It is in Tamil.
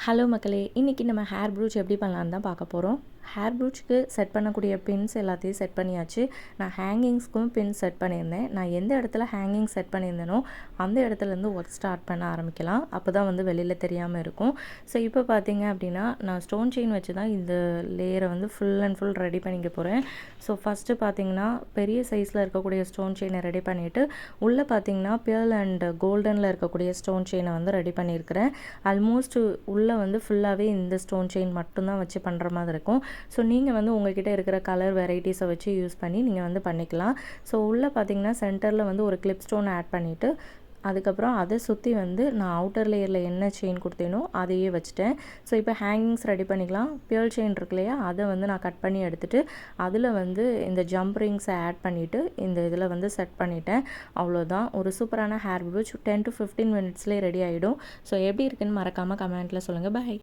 ஹலோ மக்களே, இன்றைக்கி நம்ம ஹேர் ப்ரூச் எப்படி பண்ணலான்னு தான் பார்க்க போகிறோம். ஹேர் ப்ரூச்சுக்கு செட் பண்ணக்கூடிய பின்ஸ் எல்லாத்தையும் செட் பண்ணியாச்சு. நான் ஹேங்கிங்ஸ்க்கும் பின் செட் பண்ணியிருந்தேன். நான் எந்த இடத்துல ஹேங்கிங் செட் பண்ணியிருந்தேனோ அந்த இடத்துலேருந்து ஒர்க் ஸ்டார்ட் பண்ண ஆரம்பிக்கலாம். அப்போ தான் வந்து வெளியில் தெரியாமல் இருக்கும். ஸோ இப்போ பார்த்தீங்க அப்படின்னா, நான் ஸ்டோன் செயின் வச்சு தான் இந்த லேயரை வந்து ஃபுல் அண்ட் ஃபுல் ரெடி பண்ணிக்க போகிறேன். ஸோ ஃபஸ்ட்டு பார்த்தீங்கன்னா, பெரிய சைஸில் இருக்கக்கூடிய ஸ்டோன் செயினை ரெடி பண்ணிவிட்டு, உள்ளே பார்த்தீங்கன்னா பியர்ல் அண்ட் கோல்டனில் இருக்கக்கூடிய ஸ்டோன் செயினை வந்து ரெடி பண்ணியிருக்கிறேன். ஆல்மோஸ்ட் உள்ளே வந்து ஃபுல்லாகவே இந்த ஸ்டோன் செயின் மட்டும்தான் வச்சு பண்ணுற மாதிரி இருக்கும். ஸோ நீங்கள் வந்து உங்கள்கிட்ட இருக்கிற கலர் வெரைட்டிஸை வச்சு யூஸ் பண்ணி நீங்கள் வந்து பண்ணிக்கலாம். ஸோ உள்ளே பார்த்தீங்கன்னா சென்டரில் வந்து ஒரு கிளிப் ஸ்டோன் ஆட் பண்ணிவிட்டு, அதுக்கப்புறம் அதை சுற்றி வந்து நான் அவுட்டர் லேயரில் என்ன செயின் கொடுத்தேனோ அதையே வச்சுட்டேன். ஸோ இப்போ ஹேங்கிங்ஸ் ரெடி பண்ணிக்கலாம். பியர்ல் செயின் இருக்கு இல்லையா, அதை வந்து நான் கட் பண்ணி எடுத்துகிட்டு அதில் வந்து இந்த ஜம்ப் ரிங்ஸை ஆட் பண்ணிவிட்டு இந்த இதில் வந்து செட் பண்ணிட்டேன். அவ்வளோதான். ஒரு சூப்பரான ஹேர் ப்ரூச் 10 to 15 மினிட்ஸ்லேயே ரெடி ஆகிடும். ஸோ எப்படி இருக்குன்னு மறக்காமல் கமெண்ட்டில் சொல்லுங்கள். பை.